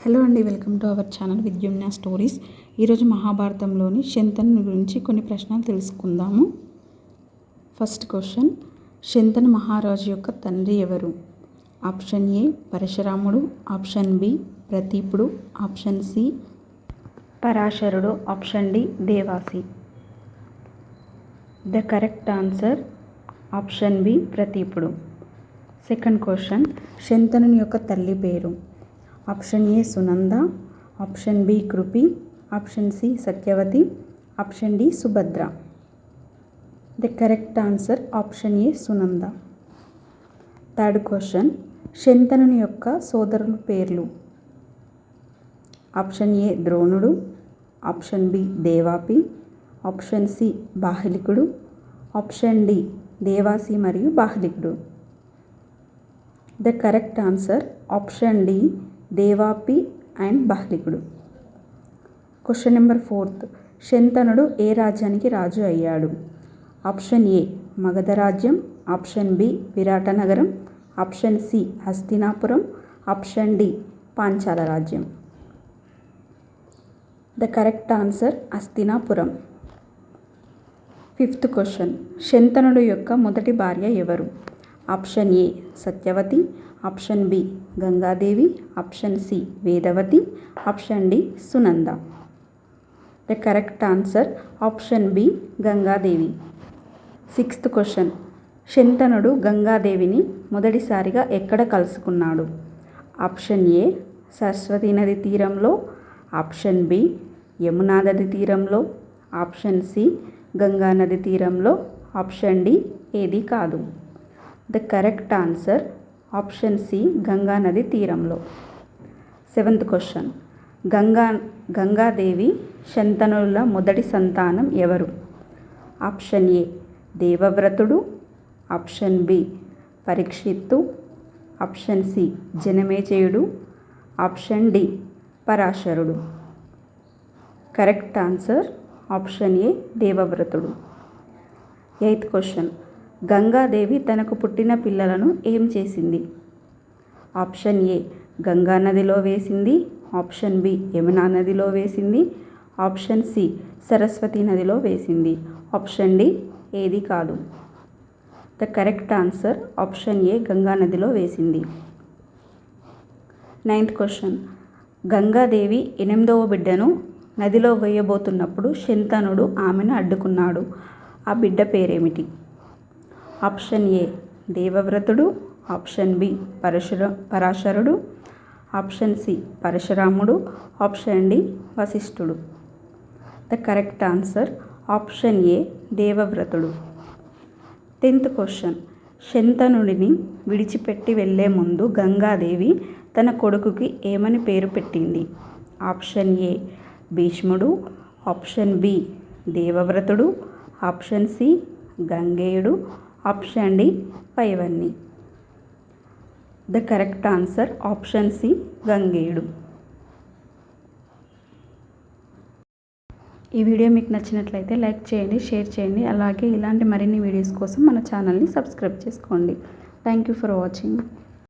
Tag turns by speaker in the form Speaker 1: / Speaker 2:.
Speaker 1: Hello అండి, welcome to our channel Vidyumna stories. ఈరోజు మహాభారతంలోని శంతను గురించి కొన్ని ప్రశ్నలు తెలుసుకుందాము. ఫస్ట్ క్వశ్చన్, శంతను మహారాజు యొక్క తండ్రి ఎవరు? ఆప్షన్ ఏ పరశురాముడు, ఆప్షన్ బి ప్రతీపుడు, ఆప్షన్ సి పరాశరుడు, option D Devasi. The correct answer option B ప్రతీపుడు. సెకండ్ క్వశ్చన్, శంతను యొక్క తల్లి పేరు? Option A Sunanda, option B Kripi, option C Satyavati, option D Subhadra. The correct answer option A Sunanda. Third question, Shantanu యొక్క సోదరుల పేర్లు? ఆప్షన్ ఏ ద్రోణుడు, option B Devapi, option C బాహ్లికుడు, ఆప్షన్ డి దేవాసి మరియు బాహ్లికుడు. The correct answer option D Devapi and Bahlikudu. Question number 4, శంతనుడు ఏ రాజ్యానికి రాజు అయ్యాడు? Option A Magadha రాజ్యం, ఆప్షన్ బి విరాట నగరం, option C Hastinapuram, option D Panchala రాజ్యం. The correct answer Hastinapuram. Fifth question, శంతనుడు యొక్క మొదటి భార్య ఎవరు? Option A Satyavati, option B Gangadevi, option C Vedavati, option D Sunanda. The correct answer option B Gangadevi. Sixth question, శంతనుడు గంగాదేవిని మొదటిసారిగా ఎక్కడ కలుసుకున్నాడు? ఆప్షన్ ఏ సరస్వతీ నది తీరంలో, ఆప్షన్ బి యమునా నది తీరంలో, ఆప్షన్ సి గంగా నది తీరంలో, ఆప్షన్ డి ఏది కాదు. The correct answer option C Ganga నది తీరంలో. సెవెంత్ క్వశ్చన్, గంగాదేవి శంతనుల మొదటి సంతానం ఎవరు? ఆప్షన్ ఏ దేవవ్రతుడు, option B Parikshit, option C జనమేజయుడు, ఆప్షన్ డి పరాశరుడు. కరెక్ట్ ఆన్సర్ ఆప్షన్ ఏ దేవవ్రతుడు. ఎయిత్ క్వశ్చన్, గంగాదేవి తనకు పుట్టిన పిల్లలను ఏం చేసింది? ఆప్షన్ ఏ గంగా నదిలో వేసింది, ఆప్షన్ బి యమునా నదిలో వేసింది, ఆప్షన్ సి సరస్వతీ నదిలో వేసింది, ఆప్షన్ డి ఏది కాదు. ద కరెక్ట్ ఆన్సర్ ఆప్షన్ ఏ గంగా నదిలో వేసింది. నైన్త్ క్వశ్చన్, గంగాదేవి 8వ బిడ్డను నదిలో వేయబోతున్నప్పుడు శంతనుడు ఆమెను అడ్డుకున్నాడు. ఆ బిడ్డ పేరేమిటి? ఆప్షన్ ఏ దేవవ్రతుడు, ఆప్షన్ బి పరాశరుడు, ఆప్షన్ సి పరశురాముడు, ఆప్షన్ డి వశిష్ఠుడు. The correct answer option A దేవవ్రతుడు. 10th క్వశ్చన్, శంతనుడిని విడిచిపెట్టి వెళ్లే ముందు గంగాదేవి తన కొడుకుకి ఏమని పేరు పెట్టింది? ఆప్షన్ ఏ భీష్ముడు, ఆప్షన్ బి దేవవ్రతుడు, ఆప్షన్ సి గంగేయుడు, ఆప్షన్ డి పైవన్ని. The correct answer option C గంగేయుడు. ఈ వీడియో మీకు నచ్చినట్లయితే లైక్ చేయండి, షేర్ చేయండి. అలాగే ఇలాంటి మరిన్ని వీడియోస్ కోసం మన ఛానల్ని సబ్స్క్రైబ్ చేసుకోండి. Thank you for watching.